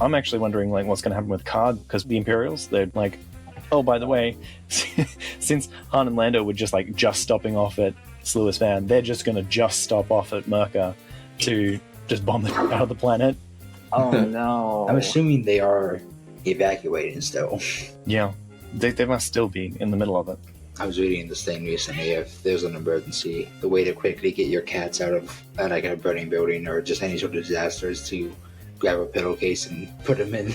I'm actually wondering like what's going to happen with Card, because the Imperials, they're like, oh, by the way, since Han and Lando were just stopping off at Sluis Van, they're just going to just stop off at Merca to just bomb it out of the planet. Oh no! I'm assuming they are evacuating still. Yeah, they must still be in the middle of it. I was reading this thing recently. If there's an emergency, the way to quickly get your cats out of like a burning building or just any sort of disaster is to grab a pillowcase and put them in.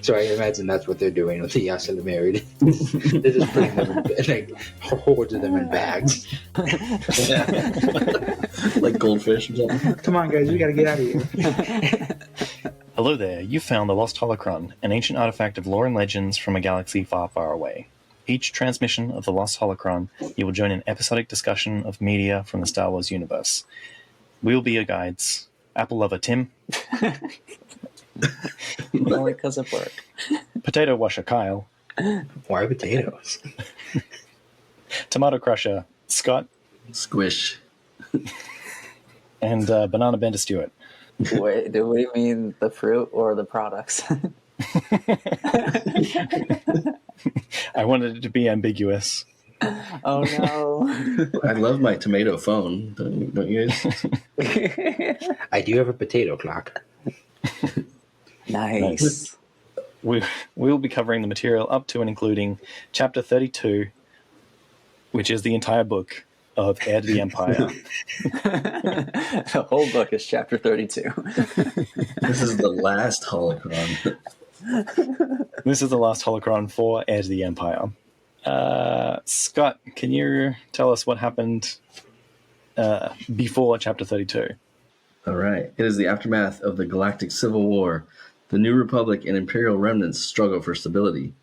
So I imagine that's what they're doing with the Yasser married. They're just putting them in, like hordes of them in bags. Like goldfish or something. Come on, guys, we gotta get out of here. Hello there, you found the Lost Holocron, an ancient artifact of lore and legends from a galaxy far, far away. Each transmission of the Lost Holocron, you will join an episodic discussion of media from the Star Wars universe. We will be your guides. Apple lover Tim. Only because of work. Potato washer Kyle. Why potatoes? Tomato crusher Scott. Squish. And banana bender Stewart. Wait, do we mean the fruit or the products? I wanted it to be ambiguous. Oh no. I love my tomato phone. Don't you guys? I do have a potato clock. Nice. We will be covering the material up to and including Chapter 32, which is the entire book of Heir to the Empire. The whole book is chapter 32. This is the last holocron. This is the last holocron for Heir to the Empire. Scott, can you tell us what happened before Chapter 32? All right. It is the aftermath of the Galactic Civil War. The New Republic and Imperial Remnants struggle for stability.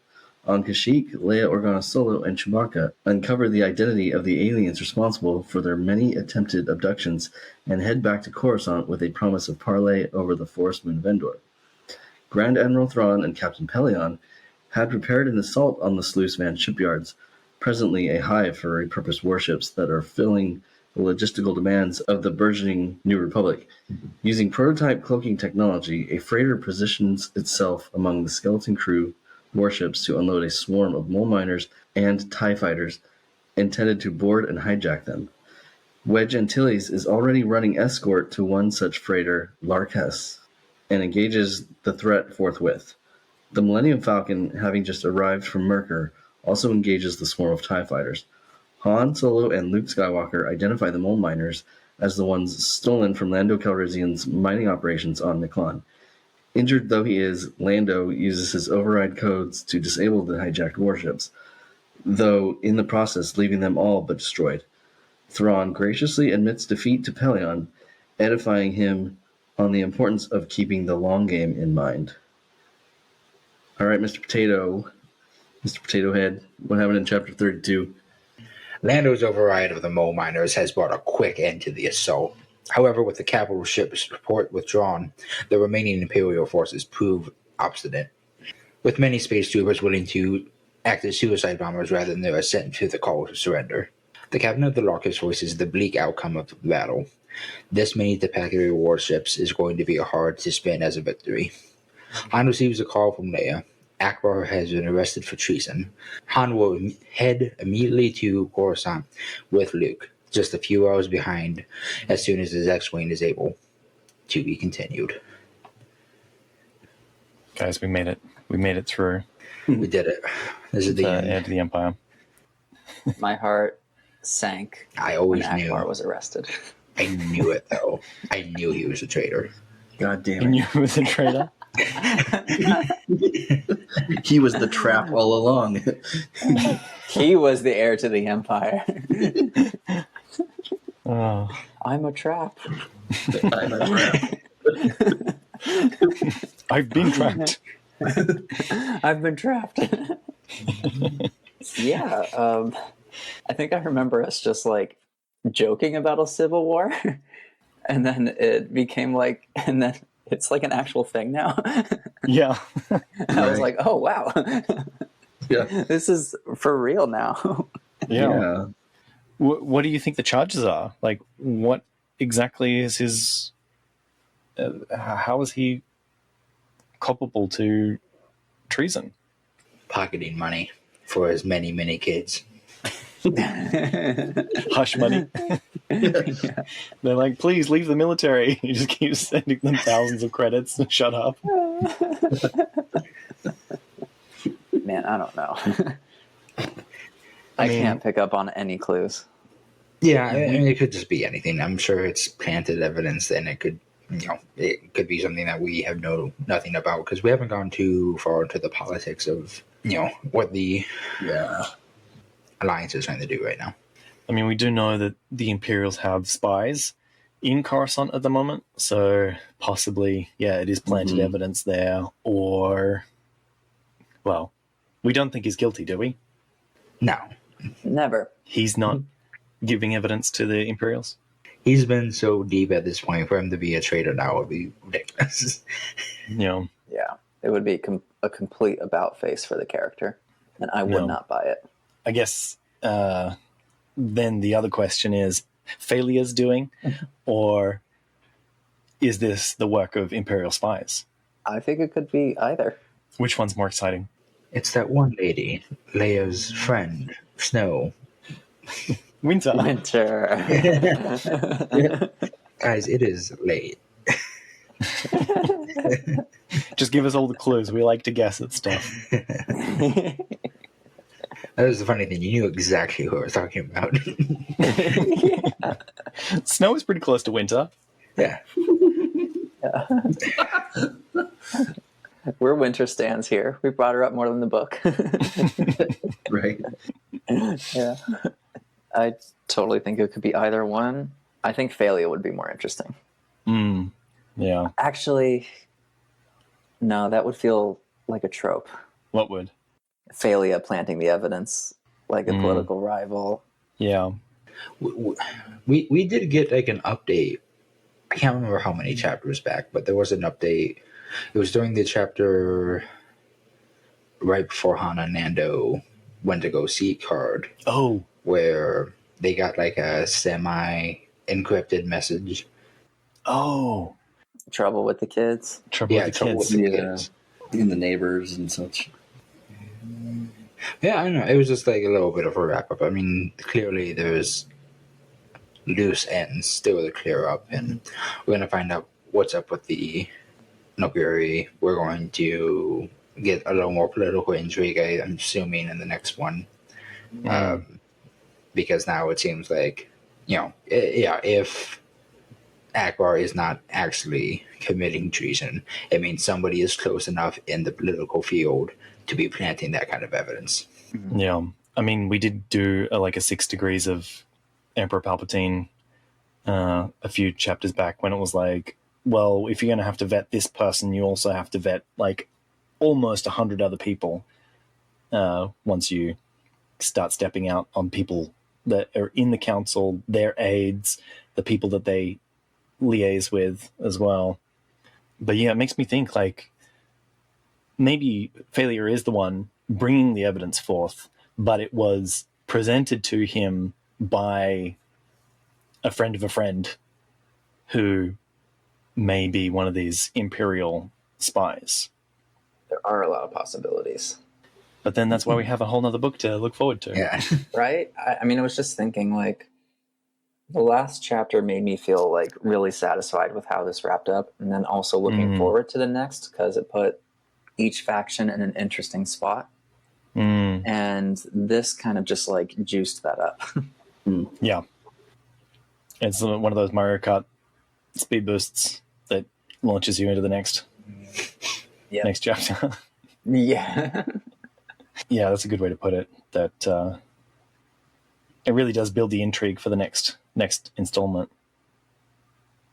On Kashyyyk, Leia, Organa Solo, and Chewbacca uncover the identity of the aliens responsible for their many attempted abductions and head back to Coruscant with a promise of parley over the Forest Moon of Endor. Grand Admiral Thrawn and Captain Pellaeon had prepared an assault on the Sluis Van Shipyards, presently a hive for repurposed warships that are filling the logistical demands of the burgeoning New Republic. Using prototype cloaking technology, a freighter positions itself among the skeleton crew warships to unload a swarm of mole miners and TIE fighters intended to board and hijack them. Wedge Antilles is already running escort to one such freighter, Larkess, and engages the threat forthwith. The Millennium Falcon, having just arrived from Merker, also engages the swarm of TIE fighters. Han, Solo, and Luke Skywalker identify the mole miners as the ones stolen from Lando Calrissian's mining operations on Nikon. Injured though he is, Lando uses his override codes to disable the hijacked warships, though in the process leaving them all but destroyed. Thrawn graciously admits defeat to Pellaeon, edifying him on the importance of keeping the long game in mind. All right, Mr. Potato Head, what happened in Chapter 32? Lando's override of the mole miners has brought a quick end to the assault. However, with the capital ship's support withdrawn, the remaining Imperial forces prove obstinate, with many space troopers willing to act as suicide bombers rather than assent to the call to surrender. The captain of the Larkess voices the bleak outcome of the battle. This many Imperial warships is going to be hard to spin as a victory. Han receives a call from Leia. Akbar has been arrested for treason. Han will head immediately to Coruscant with Luke, just a few hours behind, as soon as his X-Wing is able to be continued. Guys, we made it. We made it through. We did it. This is the end. Heir to the Empire. My heart sank I always when knew. Akbar was arrested. I knew it, though. I knew he was a traitor. God damn You it. knew he was a traitor? He was the trap all along. He was the heir to the Empire. Oh. I'm a trap. I'm a trap. I've been trapped. I've been trapped. Yeah, I think I remember us just like joking about a civil war, and then it became like, and then it's like an actual thing now. Yeah. I was like, oh wow, Yeah. this is for real now. Yeah. What do you think the charges are? Like, what exactly is his... how is he culpable to treason. Pocketing money for his many, many kids. Hush money. They're like, please leave the military. He just keeps sending them thousands of credits. Shut up. Man, I don't know. I I mean- can't pick up on any clues. Yeah, I mean, it could just be anything. I'm sure it's planted evidence, and it could, it could be something that we have nothing about because we haven't gone too far into the politics of, what the Alliance is trying to do right now. I mean, we do know that the Imperials have spies in Coruscant at the moment, so possibly, it is planted evidence there, or, well, we don't think he's guilty, do we? No, Never. He's not giving evidence to the Imperials? he's been so deep at this point. For him to be a traitor now would be ridiculous. Yeah, it would be a complete about face for the character, and I would No. not buy it. I guess then the other question is, Failure's doing, or is this the work of Imperial spies? I think it could be either. Which one's more exciting? It's that one lady, Leia's friend, Snow. Winter. Winter. Guys, it is late. Just give us all the clues. We like to guess at stuff. That was the funny thing. You knew exactly who I was talking about. Snow is pretty close to winter. Yeah. We're winter stands here. We brought her up more than the book. Right. Yeah. I totally think it could be either one. I think Failure would be more interesting. Yeah. Actually, no, that would feel like a trope. What would? Failure planting the evidence, like a political rival. Yeah. We did get like an update. I can't remember how many chapters back, but there was an update. It was during the chapter right before Hana and Nando went to go see Card, Oh, where they got like a semi-encrypted message. oh. Trouble with the kids. Trouble with the trouble kids. with the Yeah. kids. And the neighbors and such. Yeah, I know. It was just like a little bit of a wrap up. I mean, clearly there's loose ends still to clear up, and we're going to find out what's up with the Nokiri. We're going to get a little more political intrigue, I'm assuming, in the next one. Because now it seems like, if Akbar is not actually committing treason, it means somebody is close enough in the political field to be planting that kind of evidence. Yeah. I mean, we did do like a 6 degrees of Emperor Palpatine a few chapters back when it was like, well, if you're going to have to vet this person, you also have to vet like almost 100 other people once you start stepping out on people that are in the council, their aides, the people that they liaise with as well. But yeah, it makes me think like maybe Failure is the one bringing the evidence forth, but it was presented to him by a friend of a friend who may be one of these Imperial spies. There are a lot of possibilities. But then that's why we have a whole nother book to look forward to. Yeah. Right? I mean, I was just thinking, like, the last chapter made me feel, like, really satisfied with how this wrapped up, and then also looking forward to the next, because it put each faction in an interesting spot. And this kind of just, like, juiced that up. Yeah. It's one of those Mario Kart speed boosts that launches you into the next chapter. Yeah. Yeah, that's a good way to put it. That it really does build the intrigue for the next installment,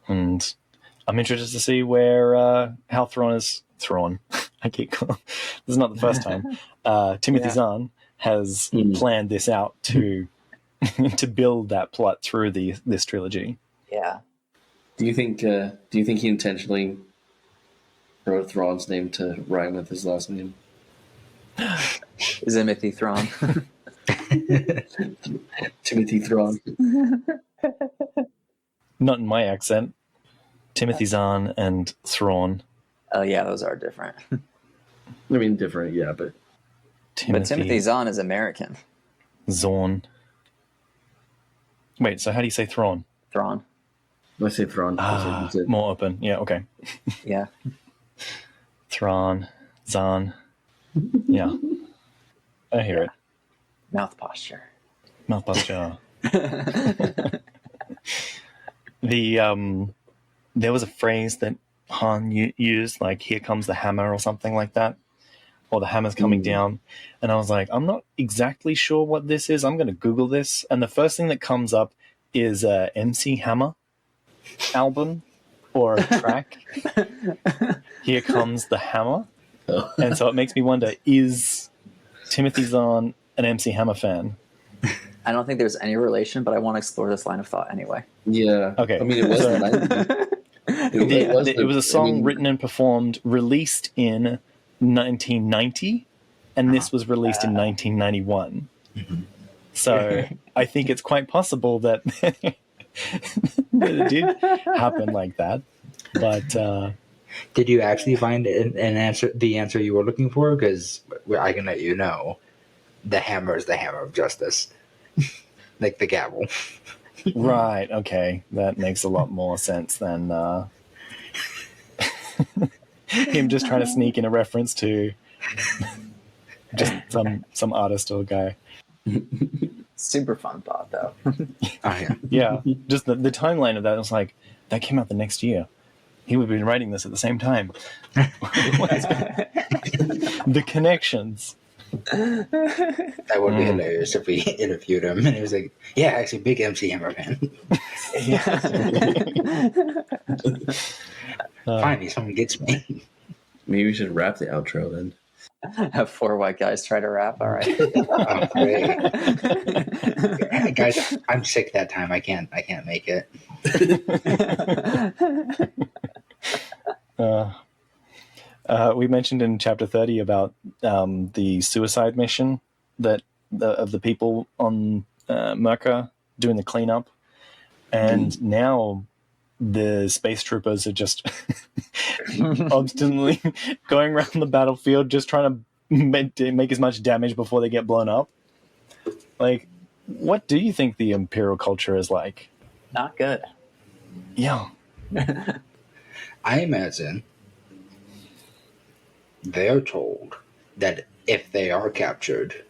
and I'm interested to see where how Thrawn. I keep calling. This is not the first time. Timothy Zahn has planned this out to to build that plot through this trilogy. Yeah. Do you think he intentionally wrote Thrawn's name to rhyme with his last name? Timothy Thrawn. Timothy Thrawn. Not in my accent. Timothy Zahn and Thrawn. Oh yeah, those are different. I mean, different, yeah, but But Timothy Zahn is American. Zahn. Wait, so how do you say Thrawn? Thrawn. I say Thrawn. Just like you said. More open. Yeah, okay. Yeah. Thrawn, Zahn. Yeah. I hear it. Mouth posture. Mouth posture. There was a phrase that Han used, like, here comes the hammer or something like that. Or the hammer's coming down. And I was like, I'm not exactly sure what this is. I'm going to Google this. And the first thing that comes up is a MC Hammer album or a track. Here comes the hammer. Oh. And so it makes me wonder, is Timothy Zahn an MC Hammer fan? I don't think there's any relation, but I want to explore this line of thought anyway. Yeah. Okay. I mean, it was So- the 90s. It was a song written and performed, released in 1990, and this was released in 1991. So I think it's quite possible that, that it did happen like that. But Did you actually find an answer? The answer you were looking for? Because I can let you know, the hammer is the hammer of justice, like the gavel. right, okay, that makes a lot more sense than him just trying to sneak in a reference to just some artist or guy. Super fun thought, though. Oh yeah. Yeah, just the timeline of that was like, that came out the next year. He would have been writing this at the same time. The connections. That would be hilarious if we interviewed him and he was like, "Yeah, actually, big MC Hammer fan." Finally, someone gets me. Maybe we should wrap the outro then. Have 4 white guys try to rap. All right. Oh, great. Guys, I'm sick that time. I can't make it. We mentioned in chapter 30 about the suicide mission that of the people on Merca doing the cleanup, and now the space troopers are just obstinately going around the battlefield, just trying to make as much damage before they get blown up. Like, what do you think the Imperial culture is like? Not good. Yeah. I imagine they're told that if they are captured,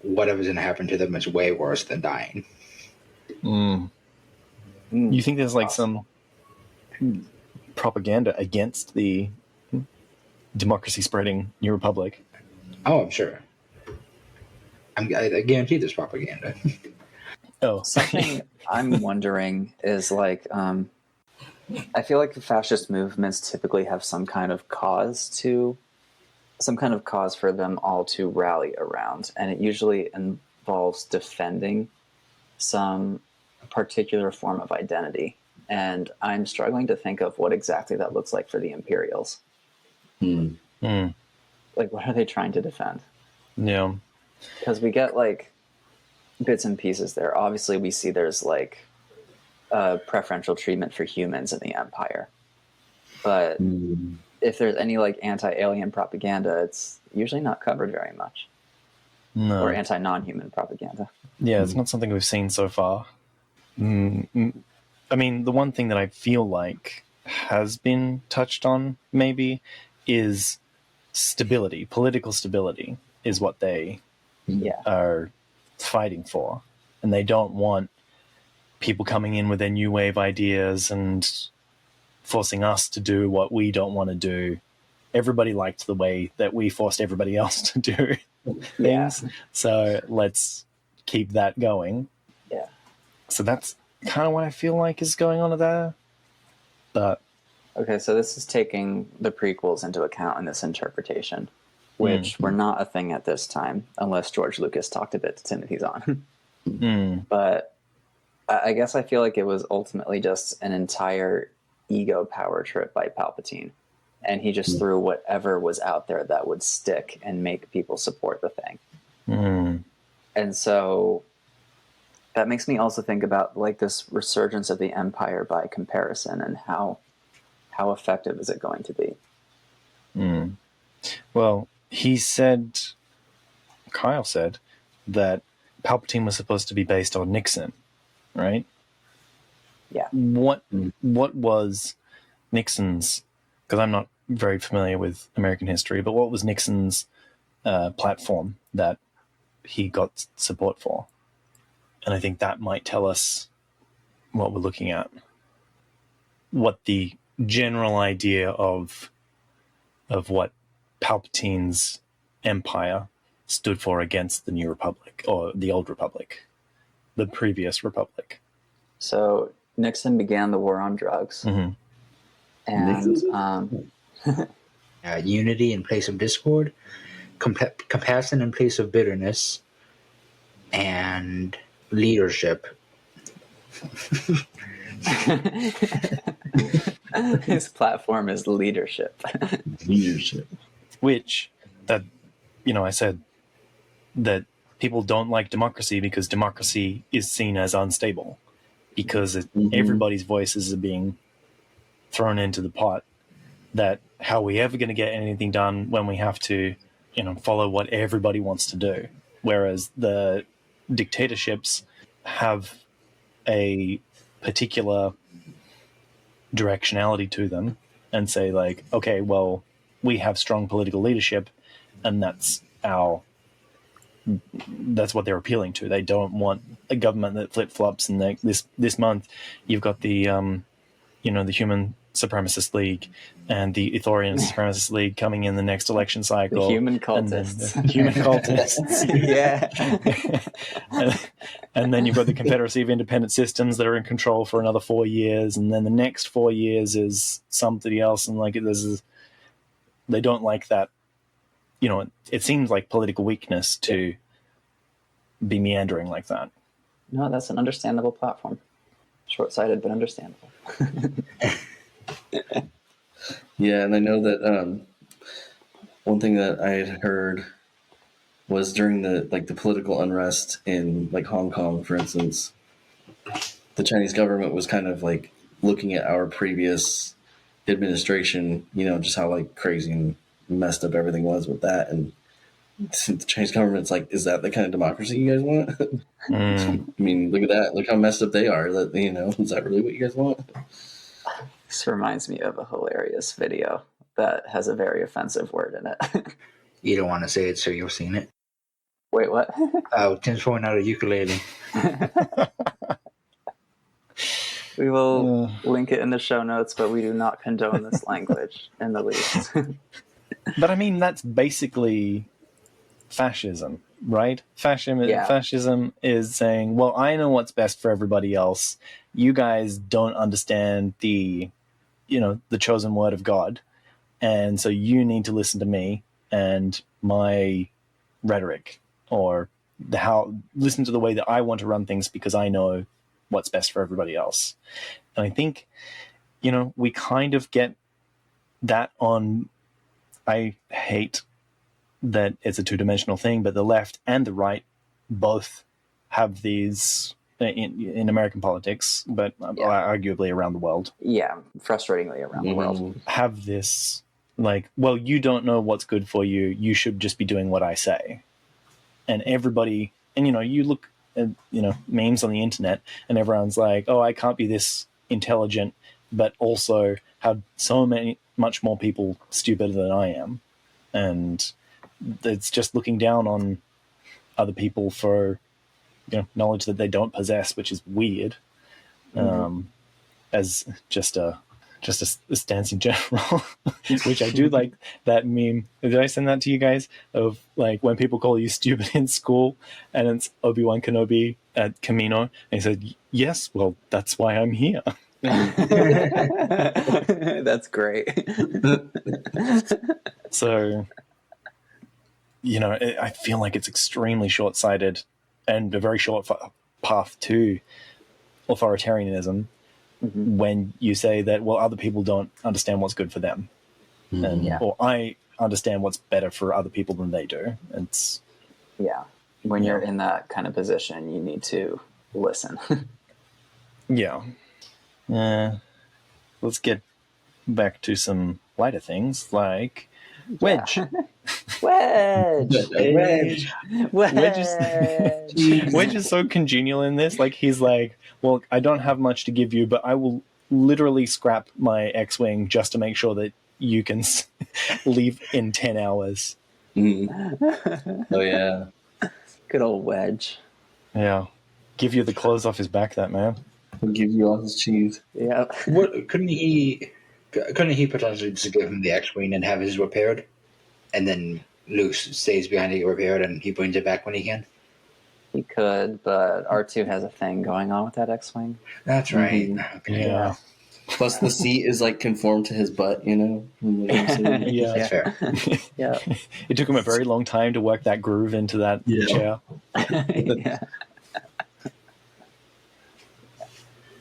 whatever's going to happen to them is way worse than dying. You think there's like some propaganda against the democracy spreading New Republic? Oh, I'm sure. I guarantee there's propaganda. Oh, Something I'm wondering is like, I feel like the fascist movements typically have some kind of cause for them all to rally around, and it usually involves defending some particular form of identity. And I'm struggling to think of what exactly that looks like for the Imperials. Like, what are they trying to defend? yeah. Because we get like bits and pieces there. Obviously, we see there's like preferential treatment for humans in the Empire. But if there's any like anti-alien propaganda, it's usually not covered very much. No. Or anti-non-human propaganda. Yeah, it's not something we've seen so far. I mean, the one thing that I feel like has been touched on, maybe, is stability. Political stability is what they are fighting for. And they don't want people coming in with their new wave ideas and forcing us to do what we don't want to do. Everybody liked the way that we forced everybody else to do things. So let's keep that going. Yeah. So that's kind of what I feel like is going on there. But Okay, so this is taking the prequels into account in this interpretation, which were not a thing at this time, unless George Lucas talked a bit to Timothy Zahn. But I guess I feel like it was ultimately just an entire ego power trip by Palpatine. And he just threw whatever was out there that would stick and make people support the thing. And so that makes me also think about like this resurgence of the Empire by comparison, and how effective is it going to be? Well, Kyle said that Palpatine was supposed to be based on Nixon, right? Yeah. What was Nixon's, because I'm not very familiar with American history, but what was Nixon's platform that he got support for? And I think that might tell us what we're looking at. What the general idea of what Palpatine's empire stood for against the New Republic, or the Old Republic, the previous Republic. So Nixon began the war on drugs. And unity in place of discord, compassion in place of bitterness, and leadership. his platform is leadership. Leadership. Which, that, I said that people don't like democracy because democracy is seen as unstable, because everybody's voices are being thrown into the pot. That how are we ever going to get anything done when we have to, follow what everybody wants to do? Whereas the dictatorships have a particular directionality to them and say, like, okay, well, we have strong political leadership, and that's what they're appealing to. They don't want a government that flip-flops, and this month you've got the the Human Supremacist League and the Ithorian Supremacist League coming in the next election cycle. The human cultists. The human cultists. Yeah. and then you've got the Confederacy of Independent Systems that are in control for another 4 years, and then the next 4 years is somebody else, and they don't like that. It seems like political weakness to be meandering like that. No, that's an understandable platform. Short-sighted, but understandable. Yeah, and I know that one thing that I had heard was during the political unrest in Hong Kong, for instance, the Chinese government was kind of looking at our previous administration, just how crazy and messed up everything was with that, and the Chinese government's like, is that the kind of democracy you guys want? I mean, look at that. Look how messed up they are. Is that really what you guys want? This reminds me of a hilarious video that has a very offensive word in it. You don't want to say it, so you've seen it. Wait, what? Tim's pulling out a ukulele. We will link it in the show notes, but we do not condone this language in the least. But I mean, that's basically fascism, right? Fascism is saying, well, I know what's best for everybody else. You guys don't understand the chosen word of God, and so you need to listen to me and my rhetoric, or listen to the way that I want to run things, because I know what's best for everybody else. And I think, we kind of get that on. I hate that it's a two-dimensional thing, but the left and the right both have these in American politics, but arguably around the world. Yeah, frustratingly around the world. Have this, well, you don't know what's good for you. You should just be doing what I say. And everybody, and you look at, memes on the internet, and everyone's like, oh, I can't be this intelligent, but also have much more people stupider than I am. And it's just looking down on other people for knowledge that they don't possess, which is weird. As just a stance in general, which I do like that meme. Did I send that to you guys? Of when people call you stupid in school, and it's Obi-Wan Kenobi at Camino, and he said, "Yes, well, that's why I'm here." That's great. So, I feel like it's extremely short-sighted and a very short path to authoritarianism when you say that, well, other people don't understand what's good for them. Or I understand what's better for other people than they do. When you're in that kind of position, you need to listen. Let's get back to some lighter things, like Wedge. Wedge. Wedge. Wedge is so congenial in this. Like, he's like, well, I don't have much to give you, but I will literally scrap my X-Wing just to make sure that you can leave in 10 hours. Oh, yeah. Good old Wedge. Yeah. Give you the clothes off his back, that man. He'll give you all his cheese. Yeah. What couldn't he potentially just give him the X-Wing and have his repaired? And then Luke stays behind to get repaired and he brings it back when he can? He could, but R2 has a thing going on with that X-Wing. That's right. Mm-hmm. Okay. Yeah. Plus, the seat is like conformed to his butt, you know? Yeah. That's fair. Yeah. It took him a very long time to work that groove into that chair. Yeah.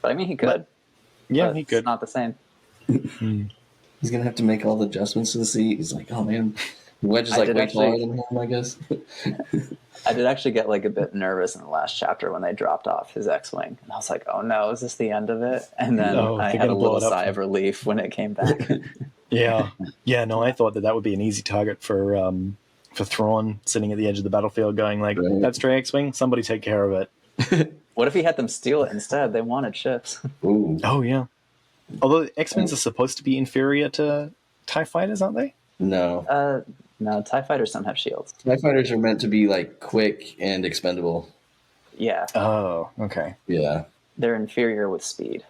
But I mean, he could. Yeah, but he could. It's not the same. He's going to have to make all the adjustments to the seat. He's like, oh, man. Wedge is like way taller than him, I guess. I did actually get like a bit nervous in the last chapter when they dropped off his X-Wing. And I was like, oh no, is this the end of it? And then I had a little sigh of relief when it came back. Yeah. Yeah, no, I thought that would be an easy target for Thrawn sitting at the edge of the battlefield going like, that stray X-Wing, somebody take care of it. What if he had them steal it instead? They wanted ships. Ooh. Oh, yeah. Although X-Wings are supposed to be inferior to TIE fighters, aren't they? No. No, TIE fighters don't have shields. TIE fighters are meant to be like quick and expendable. Yeah. Oh, okay. Yeah. They're inferior with speed.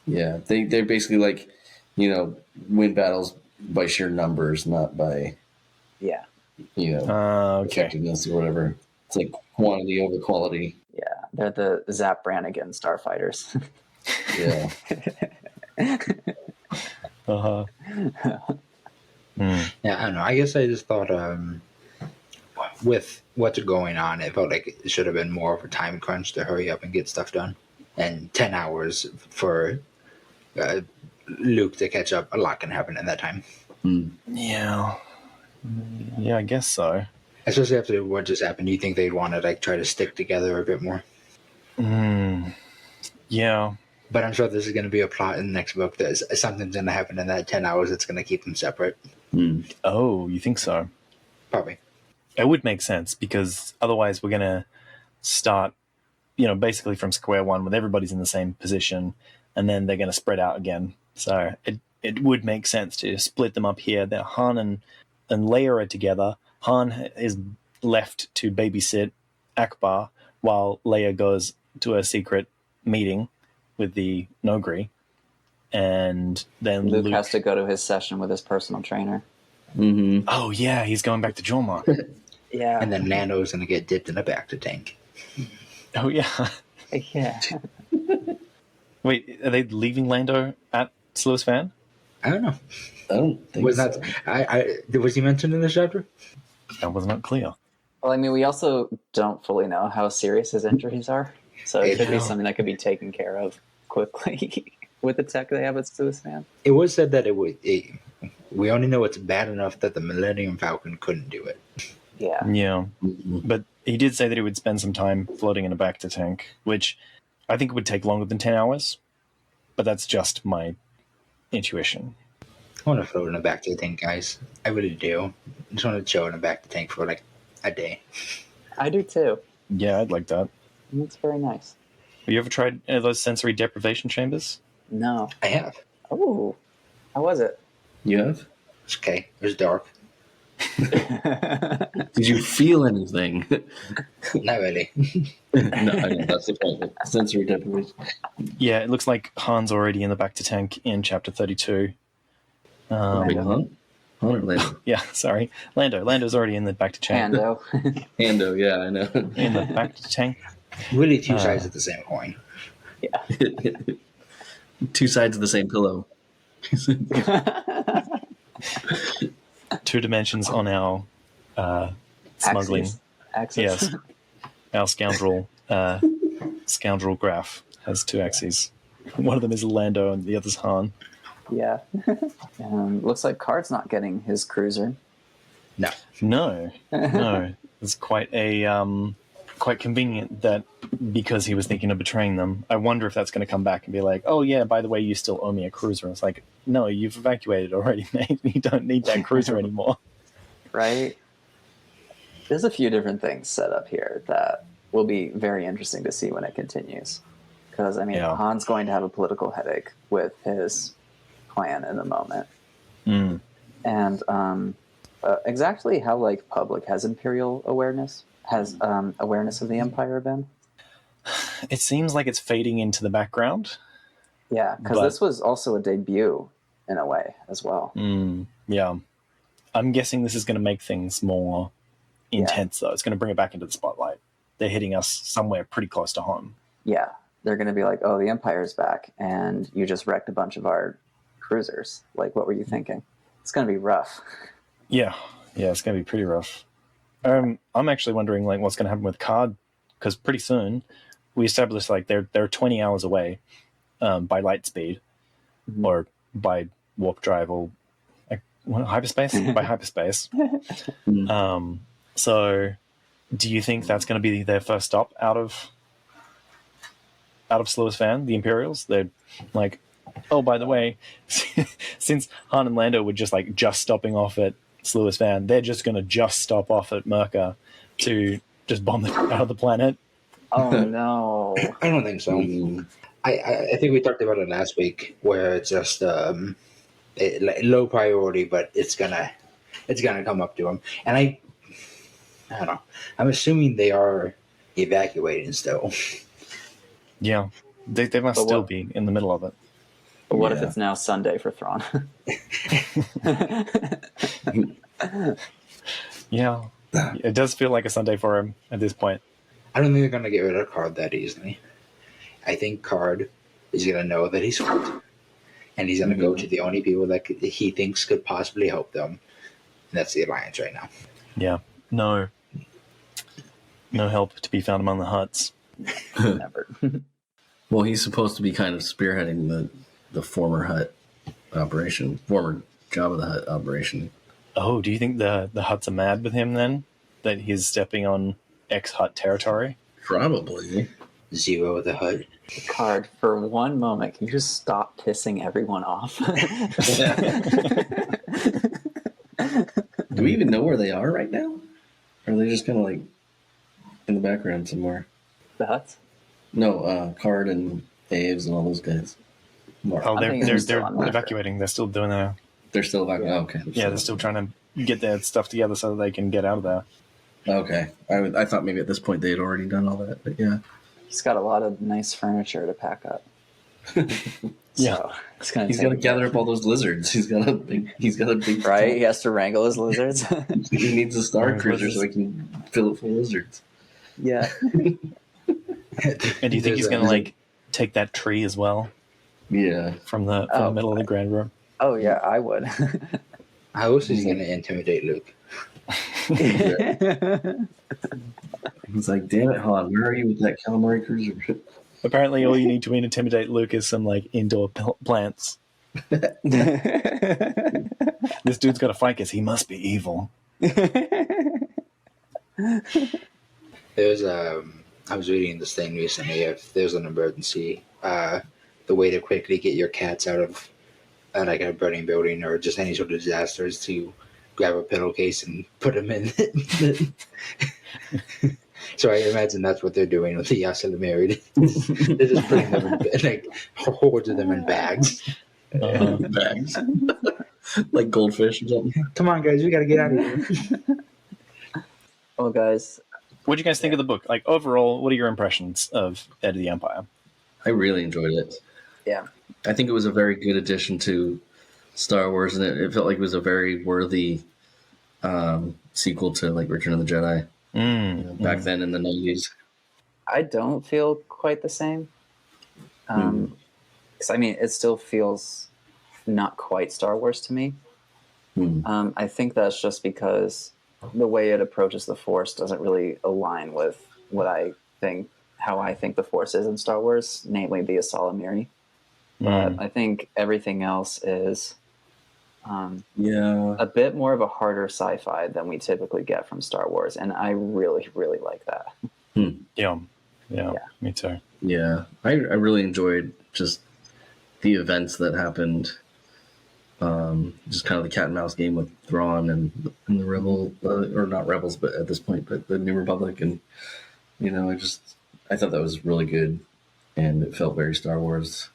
Yeah. They're basically like, you know, win battles by sheer numbers, not by, Yeah. you know, Okay. effectiveness or whatever. It's like quantity over quality. Yeah. They're the Zap Brannigan starfighters. Yeah. Uh-huh. Yeah, I don't know. I guess I just thought with what's going on, it felt like it should have been more of a time crunch to hurry up and get stuff done. And 10 hours for Luke to catch up, a lot can happen in that time. Yeah. Yeah, I guess so. Especially after what just happened, you think they'd want to like try to stick together a bit more. Yeah. But I'm sure this is going to be a plot in the next book. That something's going to happen in that 10 hours that's going to keep them separate. Oh, you think so? Probably. It would make sense because otherwise we're going to start, basically from square one with everybody's in the same position and then they're going to spread out again. So it would make sense to split them up here. That Han and Leia are together. Han is left to babysit Akbar while Leia goes to a secret meeting with the Nogri. And then Luke has to go to his session with his personal trainer. Mm-hmm. Oh, yeah, he's going back to Jormok. Yeah. And then Lando's going to get dipped in a bacta tank. Oh, yeah. Yeah. Wait, are they leaving Lando at Sluis Van? I don't know. I don't think Was so. was he mentioned in this chapter? That was not clear. Well, I mean, we also don't fully know how serious his injuries are. So it could be something that could be taken care of quickly with the tech they have at Sluis Van. It was said that we only know it's bad enough that the Millennium Falcon couldn't do it. Yeah. Yeah. But he did say that he would spend some time floating in a bacta tank, which I think would take longer than 10 hours. But that's just my intuition. I want to float in a bacta tank, guys. I really do. I just want to chill in a bacta tank for like a day. I do too. Yeah, I'd like that. It's very nice. Have you ever tried any of those sensory deprivation chambers? No. I have. Oh. How was it? You have? It's okay. It was dark. Did you feel anything? Not really. No, I know, that's the point. Sensory deprivation. Yeah, it looks like Han's already in the bacta tank in chapter 32. Wait, Han or Lando? Yeah, sorry. Lando's already in the bacta tank. Pando. Ando, yeah, I know. In the bacta tank. Really, two sides of the same coin. Two sides of the same pillow. Two dimensions on our smuggling. Axis. Yes. Our scoundrel graph has two axes. One of them is Lando and the other's Han. Yeah. Looks like Card's not getting his cruiser. No. No. It's quite quite convenient that because he was thinking of betraying them, I wonder if that's going to come back and be like, oh yeah, by the way, you still owe me a cruiser. It's like, no, you've evacuated already, mate. You don't need that cruiser anymore. right? There's a few different things set up here that will be very interesting to see when it continues. Because, I mean, Yeah. Han's going to have a political headache with his clan in the moment. Mm. And exactly how, like, public has imperial awareness, has awareness of the Empire been? It seems like it's fading into the background. Yeah, because But- this was also a debut in a way as well. Yeah. I'm guessing this is going to make things more intense, though. It's going to bring it back into the spotlight. They're hitting us somewhere pretty close to home. Yeah, they're going to be like, oh, the Empire's back, and you just wrecked a bunch of our cruisers. Like, what were you thinking? It's going to be rough. Yeah, it's going to be pretty rough. I'm actually wondering, like, what's going to happen with Card, because pretty soon we established, like, they're 20 hours away by light speed, or by warp drive, or hyperspace? By hyperspace. So, do you think that's going to be their first stop out of Sluis Van, the Imperials? They're like, oh, by the way, since Han and Lando were just stopping off at Sluis Van, they're just going to just stop off at Merca to just bomb the out of the planet. Oh, no. I don't think so. I think we talked about it last week, where it's just low priority, but it's gonna come up to them. And I don't know. I'm assuming they are evacuating still. Yeah, they must But still what- be in the middle of it. But what if it's now Sunday for Thrawn? Yeah, it does feel like a Sunday for him at this point. I don't think they're gonna get rid of Card that easily. I think Card is gonna know that he's fucked, and he's gonna go to the only people that he thinks could possibly help them, and that's the Alliance right now. Yeah, no help to be found among the huts. Never. Well, he's supposed to be kind of spearheading the former Hutt operation, former Jabba the Hutt operation. Oh, do you think the huts are mad with him then? That he's stepping on ex-Hut territory? Probably. Zero the Hutt. Card, for one moment, can you just stop pissing everyone off? Do we even know where they are right now? Or are they just kind of like in the background somewhere? The huts? No, Card and Aves and all those guys. Mark. Oh, thinking they're he's still on Merca. evacuating. They're still doing their... They're still back. Oh, okay. Yeah, they're still trying to get their stuff together so that they can get out of there. Okay. I thought maybe at this point they had already done all that, but yeah. He's got a lot of nice furniture to pack up. Yeah. So it's gonna He's take- got to gather up all those lizards. He's got a big Right? He has to wrangle his lizards. He needs a star Right, cruiser lizards. so he can fill it full of lizards. Yeah. And do you think he's going to take that tree as well Yeah. from the middle of the grand room? Oh, yeah, I would. How else is he going to intimidate Luke? He's like, damn it, Han, where are you with that calamari cruiser? Apparently, all you need to intimidate Luke is some indoor plants. This dude's got a ficus. He must be evil. There's I was reading this thing recently. If there's an emergency, the way to quickly get your cats out of like a burning building or just any sort of disaster is to grab a pillowcase and put them in. So I imagine that's what they're doing with the Yasala married. They're just putting them in hordes of them in bags. Bags. Like goldfish or something. Come on, guys, we got to get out of here. Well, guys, What do you guys think of the book? Overall, what are your impressions of Heir of the Empire? I really enjoyed it. yeah. I think it was a very good addition to Star Wars, and it felt like it was a very worthy sequel to Return of the Jedi back then in the 90s. I don't feel quite the same. 'Cause, I mean, it still feels not quite Star Wars to me. I think that's just because the way it approaches the Force doesn't really align with how I think the Force is in Star Wars, namely the Asalamiri. But I think everything else is Yeah. a bit more of a harder sci-fi than we typically get from Star Wars, and I really, really like that. Yeah, me too. Yeah. I really enjoyed just the events that happened Just kind of the cat and mouse game with Thrawn and the rebel, or not rebels, but at this point, but the New Republic, and I thought that was really good, and it felt very Star Wars.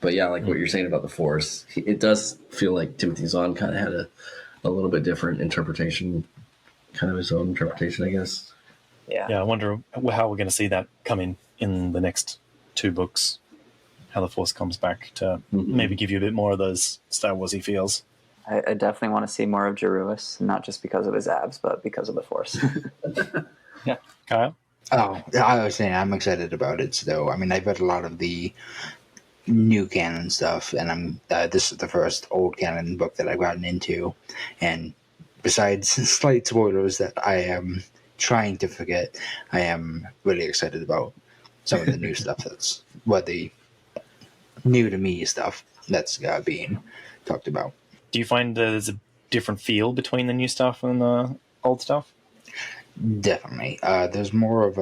But yeah, like what you're saying about the Force, it does feel like Timothy Zahn kind of had a little bit different interpretation, kind of his own interpretation, I guess. Yeah. I wonder how we're going to see that come in the next 2 books. How the Force comes back to maybe give you a bit more of those Star Warsy feels. I definitely want to see more of Jeruis, not just because of his abs, but because of the Force. Yeah, Kyle. Oh, I was saying I'm excited about it. So, I mean, I've read a lot of the new canon stuff, and this is the first old canon book that I've gotten into. And besides slight spoilers that I am trying to forget, I am really excited about some of the new stuff that's the new to me stuff that's being talked about. Do you find there's a different feel between the new stuff and the old stuff? Definitely. There's more of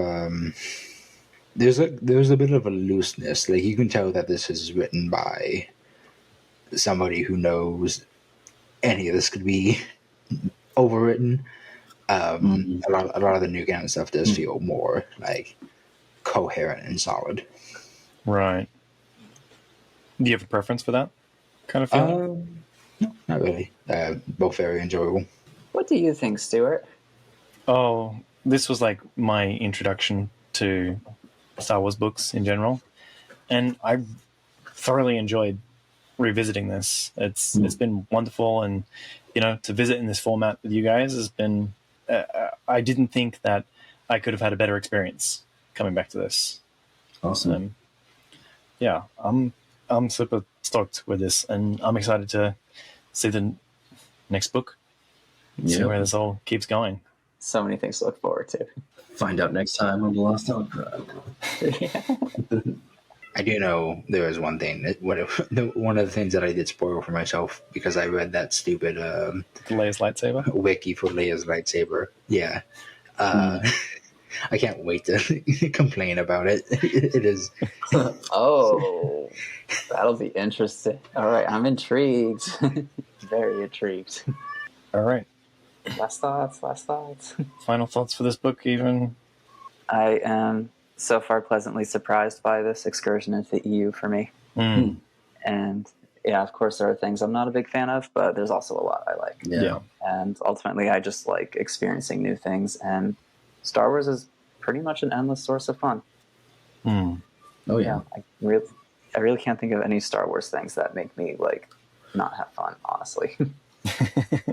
there's a bit of a looseness. Like, you can tell that this is written by somebody who knows any of this could be overwritten. A lot of the new canon stuff does feel more like coherent and solid. Right. Do you have a preference for that kind of feeling? No, not really. Both very enjoyable. What do you think, Stuart? Oh, this was like my introduction to Star Wars books in general, and I thoroughly enjoyed revisiting this. It's been wonderful, and to visit in this format with you guys has been. I didn't think that I could have had a better experience coming back to this. Awesome. Yeah, I'm super stoked with this, and I'm excited to see the next book. See where this all keeps going. So many things to look forward to. Find out next time on The Lost Holocron. I do know there was one thing that one of the things that I did spoil for myself because I read that stupid Leia's lightsaber wiki for Leia's lightsaber. Yeah, I can't wait to complain about it. It is. Oh, that'll be interesting. All right, I'm intrigued. Very intrigued. All right. Last thoughts. Final thoughts for this book, even? I am so far pleasantly surprised by this excursion into the EU for me. And yeah, of course, there are things I'm not a big fan of, but there's also a lot I like. Yeah. And ultimately, I just like experiencing new things. And Star Wars is pretty much an endless source of fun. Oh, yeah. I really can't think of any Star Wars things that make me like not have fun, honestly.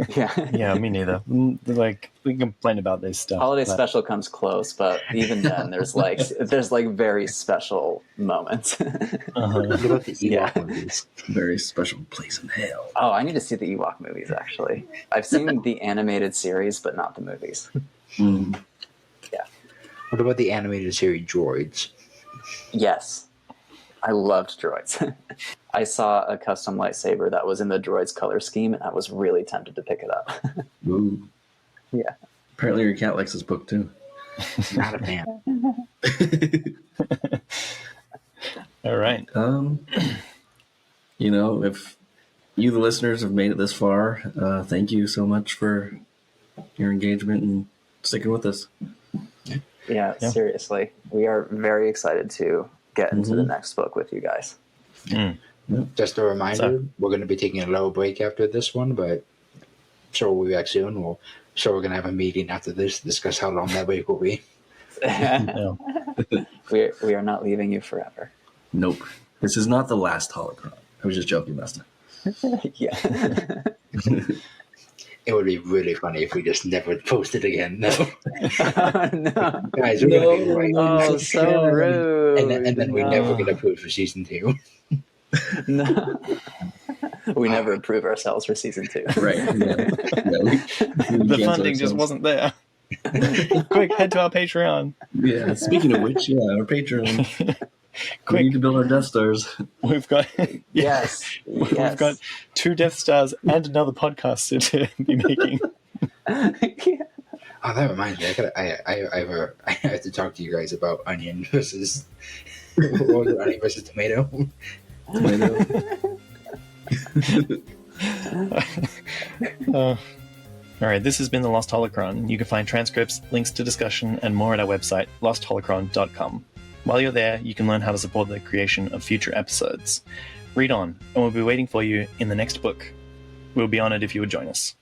Yeah, me neither. Like, we complain about this stuff. Holiday special comes close, but even then, there's like very special moments. What about the Ewok movies? Very special place in hell. Oh, I need to see the Ewok movies. Actually, I've seen the animated series, but not the movies. Yeah. What about the animated series Droids? Yes, I loved droids. I saw a custom lightsaber that was in the droids color scheme, and I was really tempted to pick it up. Ooh. Yeah. Apparently your cat likes this book too. Not a fan. All right. If you, the listeners, have made it this far, thank you so much for your engagement and sticking with us. Yeah, seriously. We are very excited to get into the next book with you guys. Just a reminder, we're going to be taking a little break after this one, but sure we'll be back soon. We're going to have a meeting after this to discuss how long that break will be. We are not leaving you forever. Nope. This is not the last Holocron. I was just joking, Master. Yeah. It would be really funny if we just never posted again. No. No. Guys, we're going to be like, Oh, so rude. And then we never get approved for season 2. No. We never approve ourselves for season 2. Right. Yeah. The funding just wasn't there. Quick, head to our Patreon. Yeah. Speaking of which, our Patreon. Quick. We need to build our Death Stars. We've got Yes. We've got 2 Death Stars and another podcast to be making. Oh, that reminds me. I have to talk to you guys about onion versus onion versus tomato. Alright, this has been the Lost Holocron. You can find transcripts, links to discussion, and more at our website, lostholocron.com. While you're there, you can learn how to support the creation of future episodes. Read on, and we'll be waiting for you in the next book. We'll be honoured if you would join us.